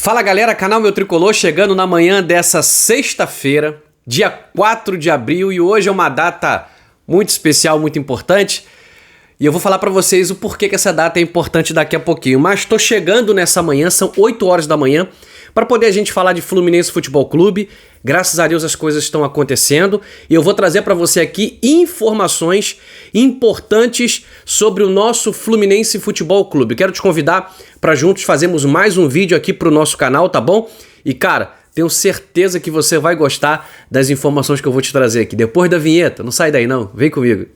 Fala galera, canal Meu Tricolor chegando na manhã dessa sexta-feira, dia 4 de abril, e hoje é uma data muito especial, muito importante, e eu vou falar pra vocês o porquê que essa data é importante daqui a pouquinho, mas tô chegando nessa manhã, são 8 horas da manhã, para poder a gente falar de Fluminense Futebol Clube. Graças a Deus as coisas estão acontecendo e eu vou trazer para você aqui informações importantes sobre o nosso Fluminense Futebol Clube. Quero te convidar para juntos fazermos mais um vídeo aqui para o nosso canal, tá bom? E cara, tenho certeza que você vai gostar das informações que eu vou te trazer aqui. Depois da vinheta, não sai daí não, vem comigo.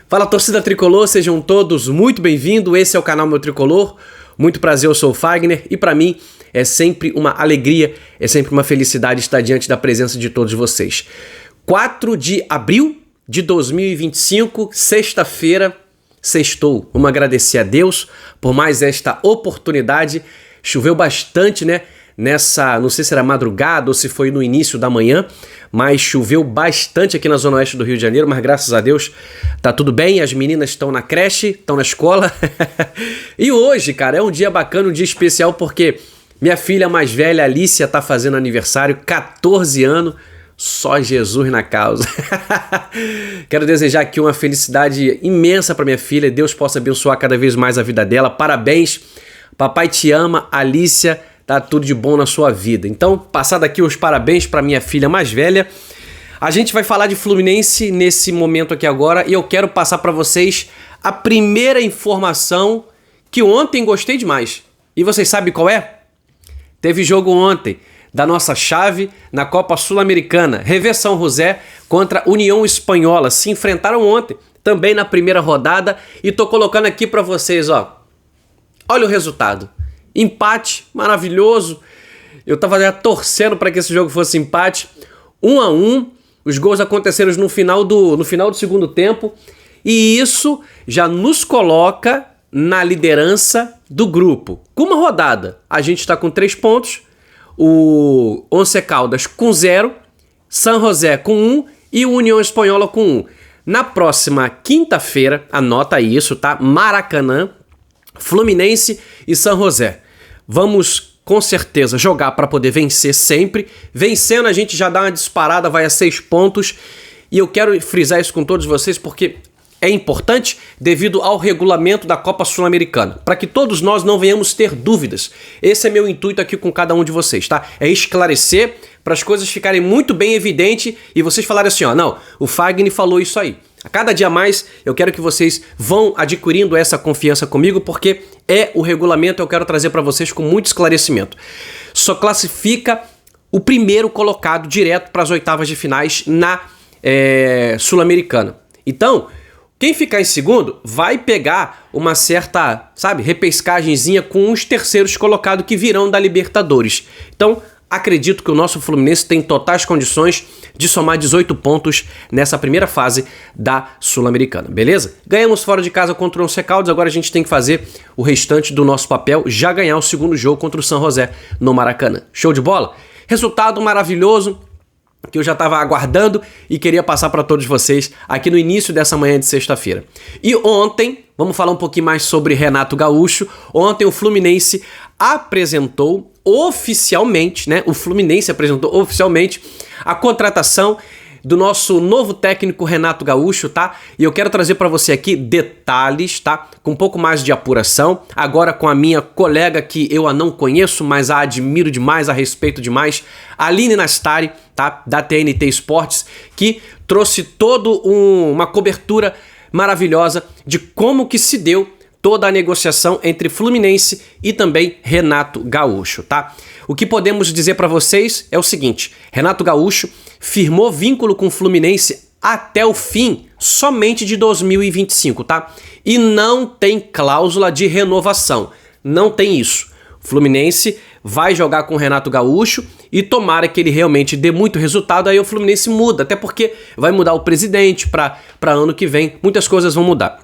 Fala torcida tricolor, sejam todos muito bem-vindos, esse é o canal Meu Tricolor, muito prazer, eu sou o Fagner e para mim é sempre uma alegria, é sempre uma felicidade estar diante da presença de todos vocês. 4 de abril de 2025, sexta-feira, sextou, vamos agradecer a Deus por mais esta oportunidade, choveu bastante, né? Nessa, não sei se era madrugada ou se foi no início da manhã, mas choveu bastante aqui na zona oeste do Rio de Janeiro, mas graças a Deus tá tudo bem, as meninas estão na creche, estão na escola. E hoje, cara, é um dia bacana, um dia especial, porque minha filha mais velha, Alicia, tá fazendo aniversário, 14 anos, só Jesus na causa. Quero desejar aqui uma felicidade imensa para minha filha, Deus possa abençoar cada vez mais a vida dela, parabéns, papai te ama, Alicia, tá tudo de bom na sua vida. Então, passado aqui os parabéns para minha filha mais velha, a gente vai falar de Fluminense nesse momento aqui agora e eu quero passar para vocês a primeira informação que ontem gostei demais. E vocês sabem qual é? Teve jogo ontem da nossa chave na Copa Sul-Americana, Revé São José contra União Espanhola. Se enfrentaram ontem, também na primeira rodada, e tô colocando aqui para vocês, ó. Olha o resultado. Empate maravilhoso. Eu tava já torcendo para que esse jogo fosse empate. 1-1. Os gols aconteceram no final do segundo tempo. E isso já nos coloca na liderança do grupo. Com uma rodada, a gente está com 3 pontos. O Once Caldas com 0. San José com 1. E o União Espanhola com 1. Na próxima quinta-feira, anota isso, tá? Maracanã, Fluminense e San José. Vamos, com certeza, jogar para poder vencer sempre. Vencendo, a gente já dá uma disparada, vai a 6 pontos. E eu quero frisar isso com todos vocês porque é importante devido ao regulamento da Copa Sul-Americana. Para que todos nós não venhamos ter dúvidas. Esse é meu intuito aqui com cada um de vocês, tá? É esclarecer para as coisas ficarem muito bem evidentes e vocês falarem assim, ó, não, o Fagner falou isso aí. A cada dia mais eu quero que vocês vão adquirindo essa confiança comigo porque é o regulamento, eu quero trazer para vocês com muito esclarecimento. Só classifica o primeiro colocado direto para as oitavas de finais na Sul-Americana. Então, quem ficar em segundo vai pegar uma certa, sabe, repescagenzinha com os terceiros colocados que virão da Libertadores. Então, acredito que o nosso Fluminense tem totais condições de somar 18 pontos nessa primeira fase da Sul-Americana, beleza? Ganhamos fora de casa contra o Once Caldas, agora a gente tem que fazer o restante do nosso papel, já ganhar o segundo jogo contra o San José no Maracanã. Show de bola? Resultado maravilhoso que eu já estava aguardando e queria passar para todos vocês aqui no início dessa manhã de sexta-feira. E ontem, vamos falar um pouquinho mais sobre Renato Gaúcho. Ontem o Fluminense apresentou oficialmente, né? O Fluminense apresentou oficialmente a contratação do nosso novo técnico Renato Gaúcho, tá? E eu quero trazer para você aqui detalhes, tá? Com um pouco mais de apuração, agora com a minha colega que eu a não conheço, mas a admiro demais, a respeito demais, Aline Nastari, tá? Da TNT Esportes, que trouxe uma cobertura maravilhosa de como que se deu toda a negociação entre Fluminense e também Renato Gaúcho, tá? O que podemos dizer para vocês é o seguinte, Renato Gaúcho firmou vínculo com o Fluminense até o fim somente de 2025, tá? E não tem cláusula de renovação, não tem isso. O Fluminense vai jogar com o Renato Gaúcho e tomara que ele realmente dê muito resultado, aí o Fluminense muda, até porque vai mudar o presidente para ano que vem, muitas coisas vão mudar.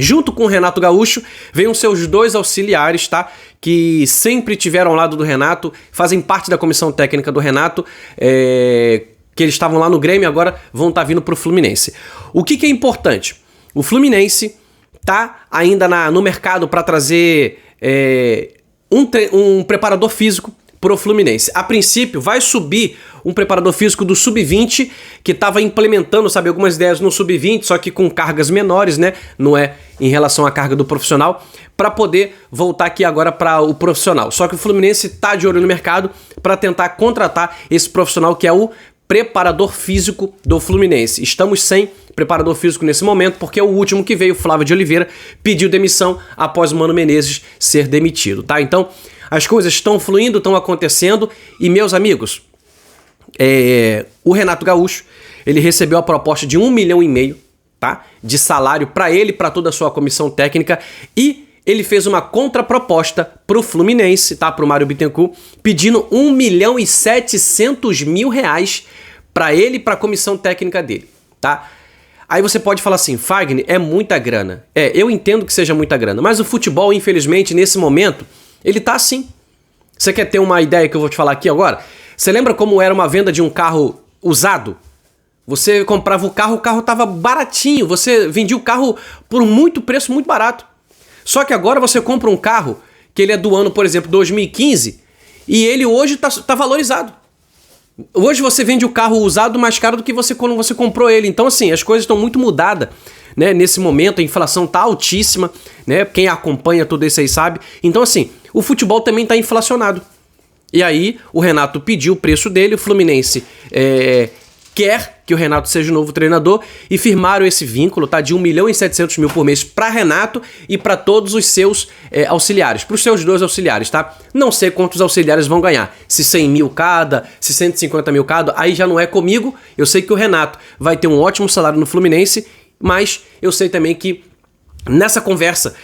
Junto com o Renato Gaúcho, veio seus 2 auxiliares, tá? Que sempre tiveram ao lado do Renato, fazem parte da comissão técnica do Renato, que eles estavam lá no Grêmio e agora vão estar vindo pro Fluminense. O que é importante? O Fluminense tá ainda no mercado para trazer um preparador físico pro Fluminense. A princípio, vai subir um preparador físico do Sub-20, que estava implementando, sabe, algumas ideias no Sub-20, só que com cargas menores, né? Não é em relação à carga do profissional, para poder voltar aqui agora para o profissional. Só que o Fluminense tá de olho no mercado para tentar contratar esse profissional que é o preparador físico do Fluminense. Estamos sem preparador físico nesse momento, porque o último que veio, Flávio de Oliveira, pediu demissão após o Mano Menezes ser demitido, tá? Então, as coisas estão fluindo, estão acontecendo e, meus amigos, o Renato Gaúcho, ele recebeu a proposta de 1,5 milhão, tá? De salário para ele e para toda a sua comissão técnica e ele fez uma contraproposta pro Fluminense, tá? Pro Mário Bittencourt, pedindo 1,7 milhão para ele e para a comissão técnica dele, tá? Aí você pode falar assim, Fagner, é muita grana. Eu entendo que seja muita grana, mas o futebol, infelizmente, nesse momento, ele tá assim. Você quer ter uma ideia que eu vou te falar aqui agora? Você lembra como era uma venda de um carro usado? Você comprava o carro tava baratinho, você vendia o carro por muito preço, muito barato. Só que agora você compra um carro que ele é do ano, por exemplo, 2015, e ele hoje tá valorizado. Hoje você vende o carro usado mais caro do que quando você comprou ele. Então, assim, as coisas estão muito mudadas, né? Nesse momento, a inflação tá altíssima, né? Quem acompanha tudo isso aí sabe. Então, assim, o futebol também tá inflacionado. E aí, o Renato pediu o preço dele, o Fluminense quer que o Renato seja o novo treinador e firmaram esse vínculo, tá? De 1,7 milhão por mês para Renato e para todos os seus auxiliares, para os seus 2 auxiliares, tá? Não sei quantos auxiliares vão ganhar, se 100 mil cada, se 150 mil cada, aí já não é comigo. Eu sei que o Renato vai ter um ótimo salário no Fluminense, mas eu sei também que nessa conversa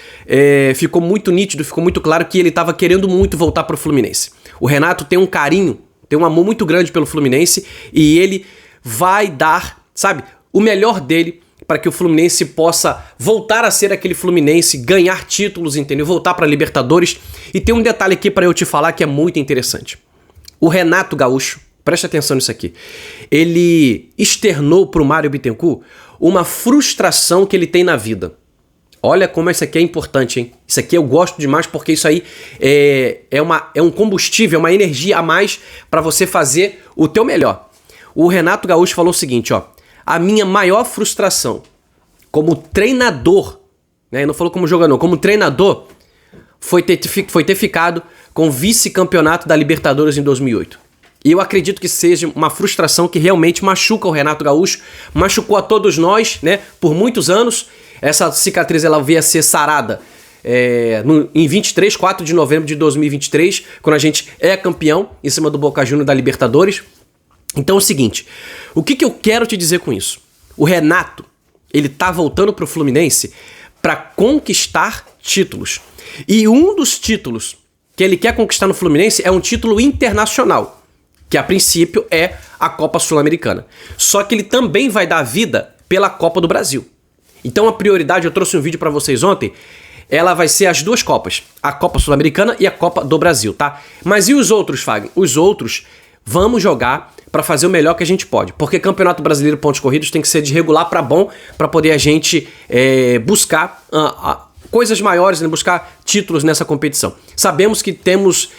ficou muito nítido, ficou muito claro que ele estava querendo muito voltar para o Fluminense. O Renato tem um carinho, tem um amor muito grande pelo Fluminense e ele vai dar, sabe, o melhor dele para que o Fluminense possa voltar a ser aquele Fluminense, ganhar títulos, entendeu? Voltar para Libertadores. E tem um detalhe aqui para eu te falar que é muito interessante. O Renato Gaúcho, preste atenção nisso aqui, ele externou para o Mário Bittencourt uma frustração que ele tem na vida. Olha como isso aqui é importante, hein? Isso aqui eu gosto demais porque isso aí é um combustível, uma energia a mais para você fazer o teu melhor. O Renato Gaúcho falou o seguinte, ó: a minha maior frustração como treinador, né? Ele não falou como jogador, como treinador, foi ter ficado com o vice-campeonato da Libertadores em 2008. E eu acredito que seja uma frustração que realmente machuca o Renato Gaúcho, machucou a todos nós, né? Por muitos anos. Essa cicatriz ela veio a ser sarada em 4 de novembro de 2023, quando a gente é campeão em cima do Boca Juniors da Libertadores. Então é o seguinte, o que eu quero te dizer com isso? O Renato, ele tá voltando pro Fluminense para conquistar títulos. E um dos títulos que ele quer conquistar no Fluminense é um título internacional, que a princípio é a Copa Sul-Americana. Só que ele também vai dar vida pela Copa do Brasil. Então a prioridade, eu trouxe um vídeo para vocês ontem, ela vai ser as 2 Copas, a Copa Sul-Americana e a Copa do Brasil, tá? Mas e os outros, Fagner? Os outros vamos jogar para fazer o melhor que a gente pode, porque Campeonato Brasileiro pontos corridos tem que ser de regular para bom, para poder a gente buscar coisas maiores, né? Buscar títulos nessa competição. Sabemos que temos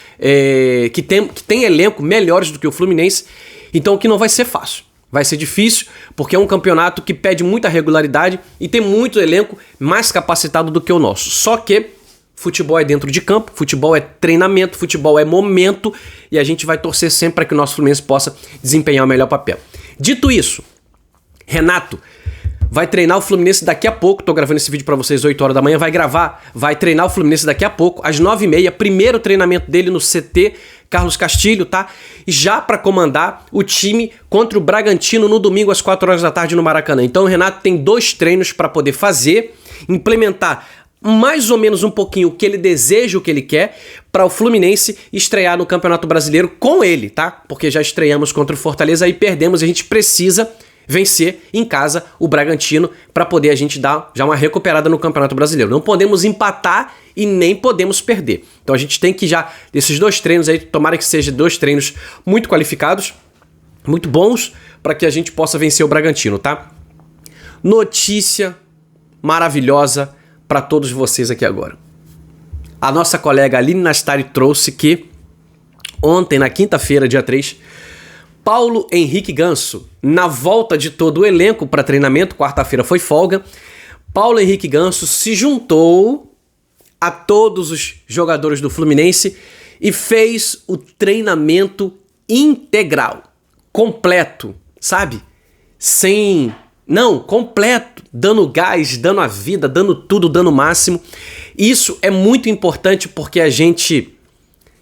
que tem elenco melhores do que o Fluminense, então que não vai ser fácil. Vai ser difícil, porque é um campeonato que pede muita regularidade e tem muito elenco mais capacitado do que o nosso. Só que futebol é dentro de campo, futebol é treinamento, futebol é momento e a gente vai torcer sempre para que o nosso Fluminense possa desempenhar o melhor papel. Dito isso, Renato vai treinar o Fluminense daqui a pouco, tô gravando esse vídeo para vocês 8 horas da manhã, vai treinar o Fluminense daqui a pouco, às 9h30, primeiro treinamento dele no CT Carlos Castilho, tá? Já para comandar o time contra o Bragantino no domingo às 4 horas da tarde no Maracanã. Então o Renato tem 2 treinos para poder fazer, implementar mais ou menos um pouquinho o que ele deseja, o que ele quer, para o Fluminense estrear no Campeonato Brasileiro com ele, tá? Porque já estreamos contra o Fortaleza e perdemos, a gente precisa vencer em casa o Bragantino para poder a gente dar já uma recuperada no Campeonato Brasileiro. Não podemos empatar e nem podemos perder. Então a gente tem que já, desses 2 treinos aí, tomara que sejam 2 treinos muito qualificados, muito bons, para que a gente possa vencer o Bragantino, tá? Notícia maravilhosa para todos vocês aqui agora. A nossa colega Aline Nastari trouxe que ontem, na quinta-feira, dia 3, Paulo Henrique Ganso, na volta de todo o elenco para treinamento, quarta-feira foi folga, Paulo Henrique Ganso se juntou a todos os jogadores do Fluminense e fez o treinamento integral, completo, sabe? Completo, dando gás, dando a vida, dando tudo, dando o máximo. Isso é muito importante porque a gente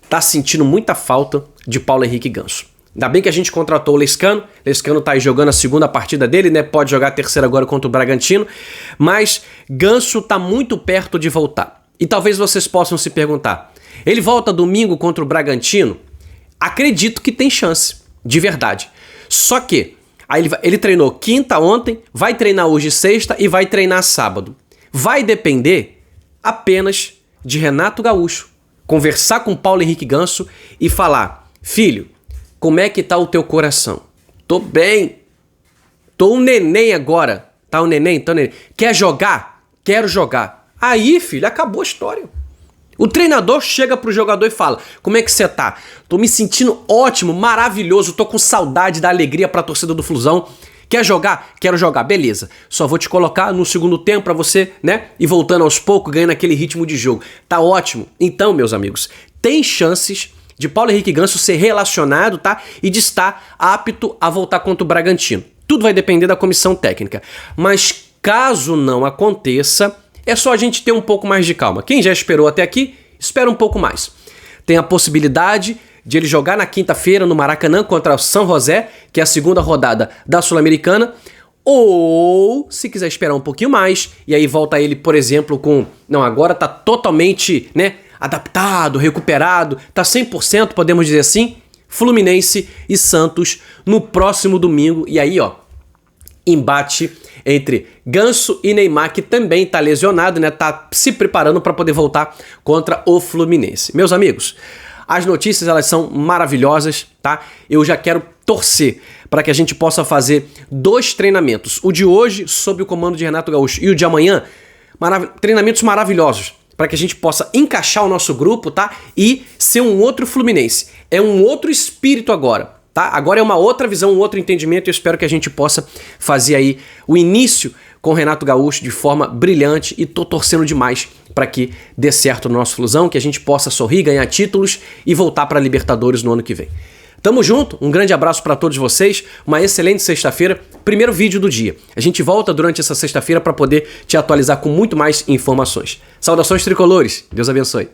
tá sentindo muita falta de Paulo Henrique Ganso. Ainda bem que a gente contratou o Lescano. Lescano tá aí jogando a segunda partida dele, né? Pode jogar a terceira agora contra o Bragantino. Mas Ganso tá muito perto de voltar. E talvez vocês possam se perguntar: ele volta domingo contra o Bragantino? Acredito que tem chance, de verdade. Só que aí ele treinou quinta ontem, vai treinar hoje sexta e vai treinar sábado. Vai depender apenas de Renato Gaúcho conversar com Paulo Henrique Ganso e falar: filho, como é que tá o teu coração? Tô bem. Tô um neném agora. Tá um neném? Tô um neném. Quer jogar? Quero jogar. Aí, filho, acabou a história. O treinador chega pro jogador e fala: como é que você tá? Tô me sentindo ótimo, maravilhoso, tô com saudade da alegria pra torcida do Flusão. Quer jogar? Quero jogar. Beleza. Só vou te colocar no segundo tempo pra você, né? E voltando aos poucos, ganhando aquele ritmo de jogo. Tá ótimo. Então, meus amigos, tem chances de Paulo Henrique Ganso ser relacionado, tá? E de estar apto a voltar contra o Bragantino. Tudo vai depender da comissão técnica. Mas caso não aconteça, é só a gente ter um pouco mais de calma. Quem já esperou até aqui, espera um pouco mais. Tem a possibilidade de ele jogar na quinta-feira no Maracanã contra o San José, que é a segunda rodada da Sul-Americana. Ou, se quiser esperar um pouquinho mais, e aí volta ele, por exemplo, com... Não, agora tá totalmente, né, adaptado, recuperado, tá 100%, podemos dizer assim, Fluminense e Santos no próximo domingo. E aí, ó, embate entre Ganso e Neymar, que também tá lesionado, né, tá se preparando para poder voltar contra o Fluminense. Meus amigos, as notícias, elas são maravilhosas, tá? Eu já quero torcer para que a gente possa fazer 2 treinamentos. O de hoje, sob o comando de Renato Gaúcho, e o de amanhã, treinamentos maravilhosos, para que a gente possa encaixar o nosso grupo, tá? E ser um outro Fluminense. É um outro espírito agora, tá? Agora é uma outra visão, um outro entendimento, e eu espero que a gente possa fazer aí o início com o Renato Gaúcho de forma brilhante, e tô torcendo demais para que dê certo no nosso Flusão, que a gente possa sorrir, ganhar títulos e voltar para a Libertadores no ano que vem. Tamo junto, um grande abraço para todos vocês, uma excelente sexta-feira, primeiro vídeo do dia. A gente volta durante essa sexta-feira para poder te atualizar com muito mais informações. Saudações tricolores, Deus abençoe.